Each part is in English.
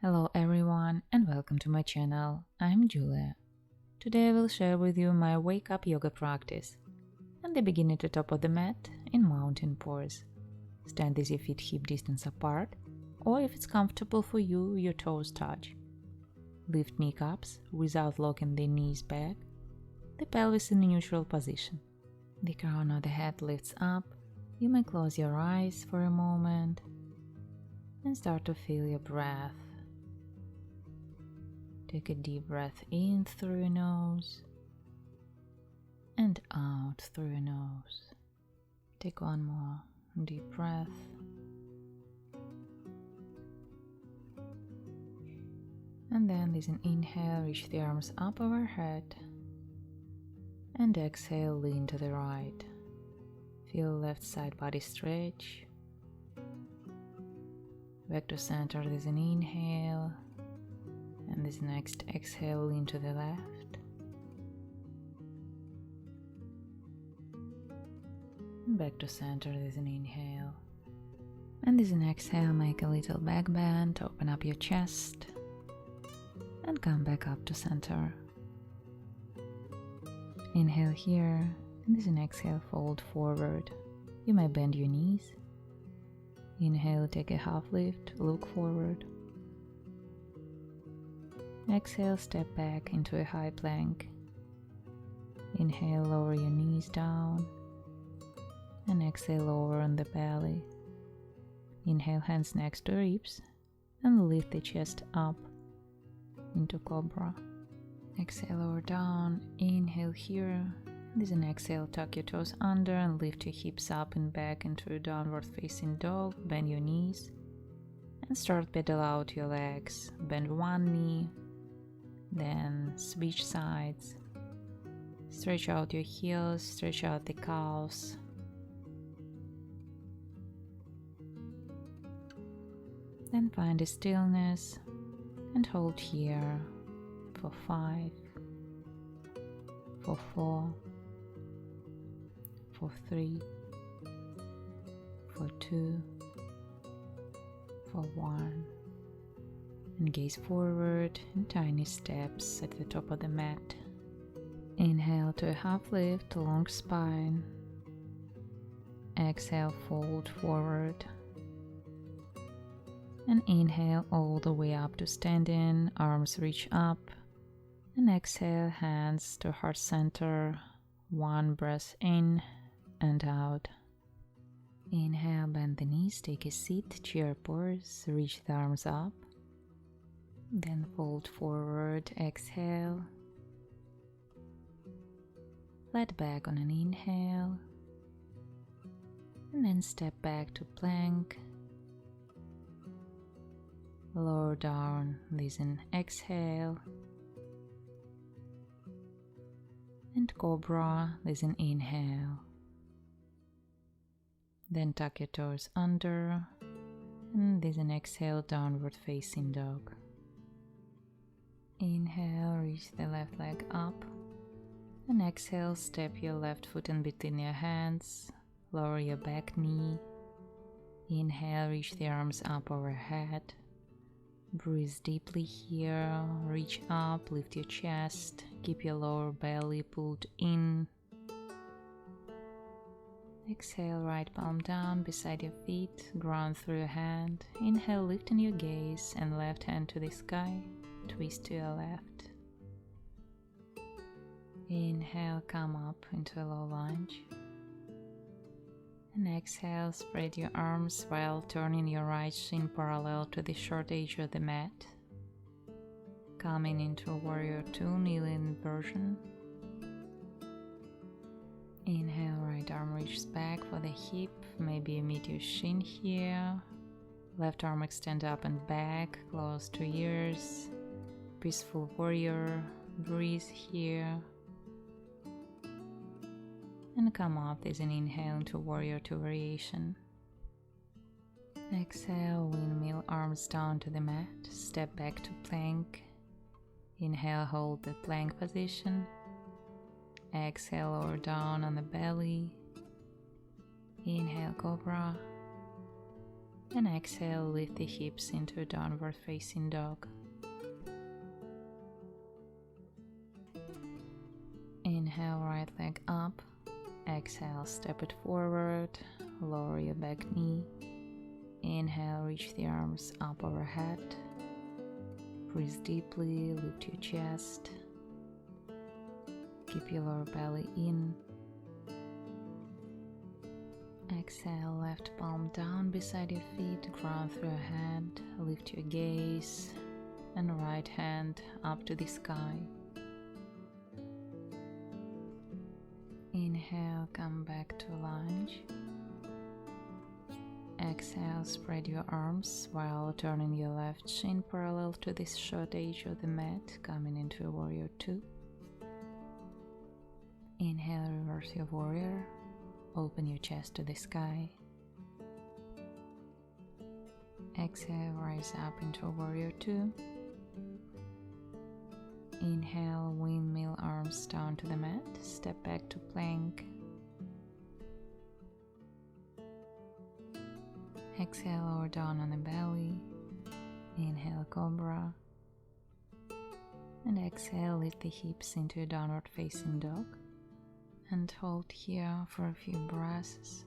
Hello everyone and welcome to my channel. I'm Julia. Today I will share with you my wake up yoga practice. And they begin at the top of the mat in mountain pose. Stand with your feet hip distance apart, or if it's comfortable for you, your toes touch. Lift kneecaps without locking the knees back. The pelvis in a neutral position. The crown of the head lifts up. You may close your eyes for a moment and start to feel your breath. Take a deep breath in through your nose and out through your nose. Take one more deep breath. And then with an inhale, reach the arms up overhead. And exhale, lean to the right. Feel left side body stretch. Back to center with an inhale. And this next exhale, lean to the left. Back to center with an inhale. And this an exhale, make a little back bend, open up your chest. And come back up to center. Inhale here, and this an exhale, fold forward. You may bend your knees. Inhale, take a half lift, look forward. Exhale, step back into a high plank. Inhale, lower your knees down. And exhale, lower on the belly. Inhale, hands next to ribs. And lift the chest up into cobra. Exhale, lower down. Inhale here. And as an exhale, tuck your toes under and lift your hips up and back into a downward facing dog. Bend your knees. And start pedal out your legs. Bend one knee. Then switch sides. Stretch out your heels, stretch out the calves. Then find a stillness and hold here for 5, for 4, for 3, for 2, for 1. And gaze forward in tiny steps at the top of the mat. Inhale to a half lift, long spine. Exhale, fold forward. And inhale all the way up to standing, arms reach up. And exhale, hands to heart center. One breath in and out. Inhale, bend the knees, take a seat, chair pose, reach the arms up. Then fold forward, exhale. Flat back on an inhale. And then step back to plank. Lower down with an exhale. And cobra with an inhale. Then tuck your toes under. And with an exhale, downward facing dog. Inhale, reach the left leg up. And exhale, step your left foot in between your hands. Lower your back knee. Inhale, reach the arms up overhead. Breathe deeply here. Reach up, lift your chest. Keep your lower belly pulled in. Exhale, right palm down beside your feet. Ground through your hand. Inhale, lifting your gaze and left hand to the sky. Twist to your left. Inhale, come up into a low lunge. And exhale, spread your arms while turning your right shin parallel to the short edge of the mat. Coming into Warrior 2 kneeling version. Inhale, right arm reaches back for the hip. Maybe you meet your shin here. Left arm extend up and back, close to ears. Peaceful warrior, breathe here. And come up with an inhale into Warrior 2 variation. Exhale, windmill arms down to the mat, step back to plank. Inhale, hold the plank position. Exhale, lower down on the belly. Inhale, cobra. And exhale, lift the hips into a downward facing dog. Inhale, right leg up. Exhale, step it forward. Lower your back knee. Inhale, reach the arms up overhead. Breathe deeply, lift your chest. Keep your lower belly in. Exhale, left palm down beside your feet, ground through your hand, lift your gaze, and right hand up to the sky. Inhale, come back to lunge. Exhale, spread your arms while turning your left shin parallel to the short edge of the mat, coming into a warrior 2. Inhale, reverse your warrior. Open your chest to the sky. Exhale, rise up into warrior 2. Inhale, windmill arms down to the mat. Step back to plank. Exhale, lower down on the belly. Inhale, cobra. And exhale, lift the hips into a downward facing dog. And hold here for a few breaths.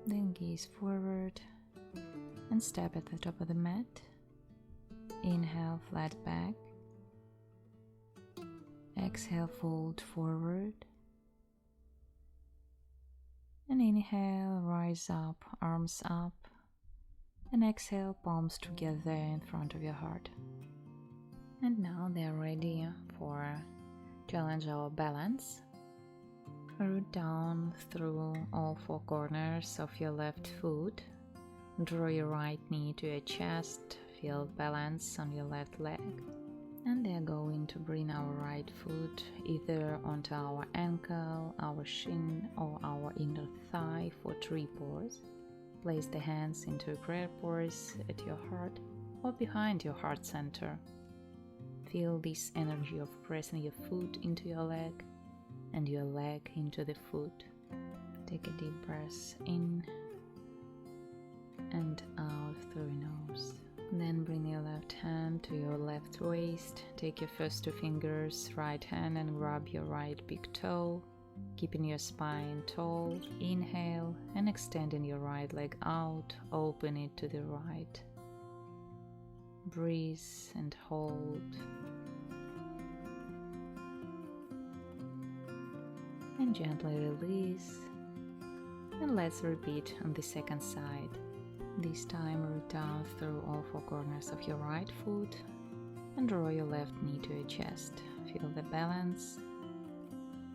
Then gaze forward and step at the top of the mat. Inhale, flat back. Exhale, fold forward. And inhale, rise up, arms up. And exhale, palms together in front of your heart. And now they are ready for challenge our balance. Root down through all 4 corners of your left foot. Draw your right knee to your chest. Feel balance on your left leg. And they are going to bring our right foot either onto our ankle, our shin, or our inner thigh for 3 pose. Place the hands into a prayer pose at your heart or behind your heart center. Feel this energy of pressing your foot into your leg and your leg into the foot. Take a deep breath in and out through your nose. Then bring your left hand to your left waist. Take your first 2 fingers, right hand, and grab your right big toe, keeping your spine tall. Inhale and extending your right leg out, open it to the right. Breathe and hold. And gently release. And let's repeat on the second side. This time root down through all 4 corners of your right foot and draw your left knee to your chest. Feel the balance.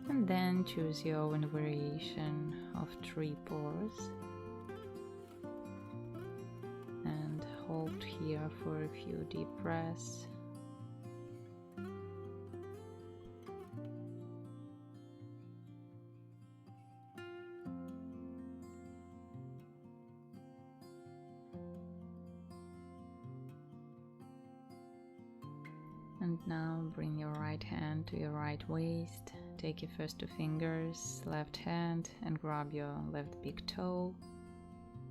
And then choose your own variation of 3 pose. And hold here for a few deep breaths. And now bring your right hand to your right waist. Take your first 2 fingers, left hand, and grab your left big toe.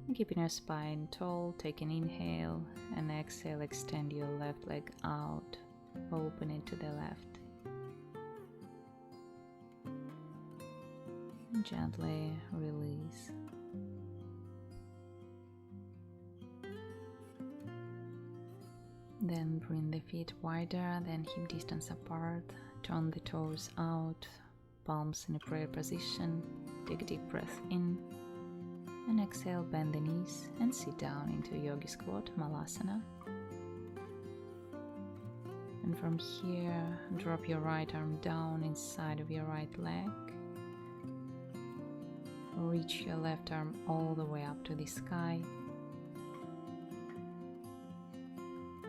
And keeping your spine tall, take an inhale, and exhale, extend your left leg out, open it to the left. And gently release. Then bring the feet wider than hip distance apart, turn the toes out, palms in a prayer position, take a deep breath in, and exhale, bend the knees and sit down into Yogi Squat, Malasana. And from here, drop your right arm down inside of your right leg, reach your left arm all the way up to the sky.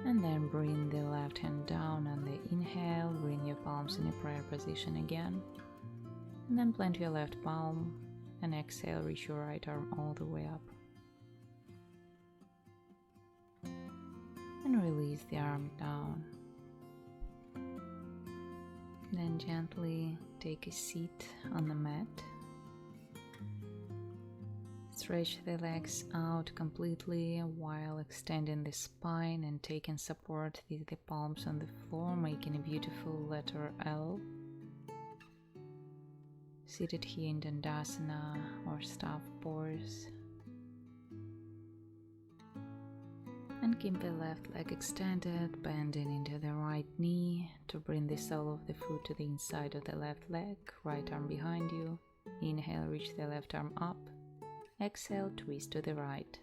And then bring the left hand down on the inhale, bring your palms in a prayer position again. And then plant your left palm and exhale, reach your right arm all the way up. And release the arm down. Then gently take a seat on the mat. Stretch the legs out completely while extending the spine and taking support with the palms on the floor, making a beautiful letter L. Seated here in Dandasana or staff pose. And keep the left leg extended, bending into the right knee to bring the sole of the foot to the inside of the left leg, right arm behind you. Inhale, reach the left arm up. Exhale, twist to the right.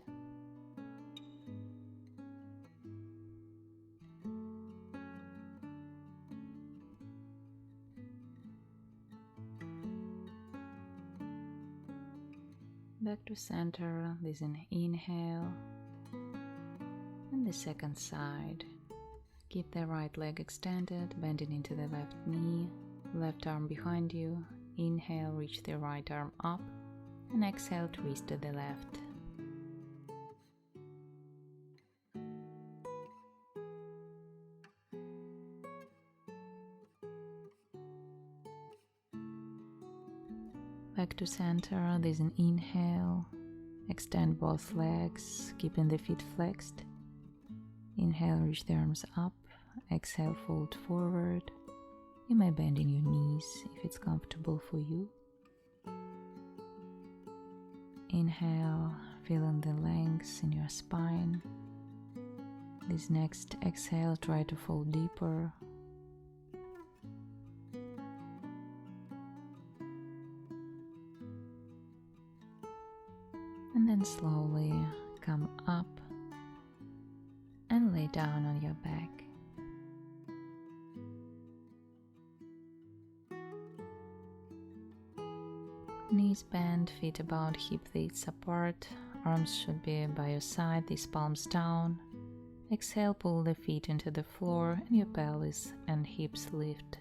Back to center. This is an inhale. And the second side. Keep the right leg extended, bending into the left knee. Left arm behind you. Inhale, reach the right arm up. And exhale, twist to the left. Back to center. This is an inhale. Extend both legs, keeping the feet flexed. Inhale, reach the arms up. Exhale, fold forward. You may bend in your knees if it's comfortable for you. Inhale, feeling the length in your spine. This next exhale, try to fall deeper. And then slowly come up and lay down on your back. Knees bent, feet about hip width apart, arms should be by your side, these palms down. Exhale, pull the feet into the floor and your pelvis and hips lift.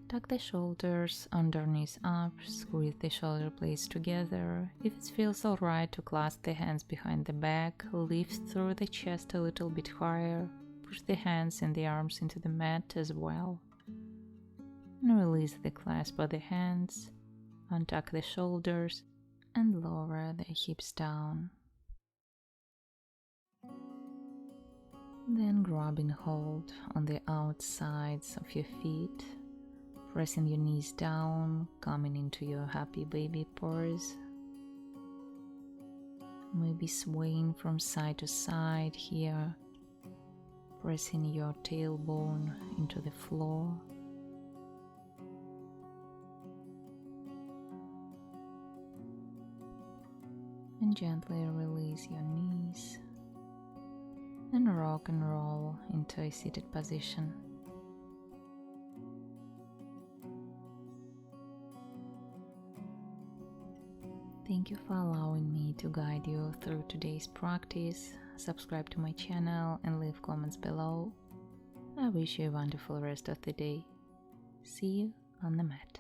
Tuck the shoulders, underneath up, squeeze the shoulder blades together. If it feels alright to clasp the hands behind the back, lift through the chest a little bit higher, push the hands and the arms into the mat as well. And release the clasp of the hands. Untuck the shoulders and lower the hips down. Then grabbing hold on the outsides of your feet, pressing your knees down, coming into your happy baby pose. Maybe swaying from side to side here, pressing your tailbone into the floor. And gently release your knees and rock and roll into a seated position. Thank you for allowing me to guide you through today's practice. Subscribe to my channel and leave comments below. I wish you a wonderful rest of the day. See you on the mat.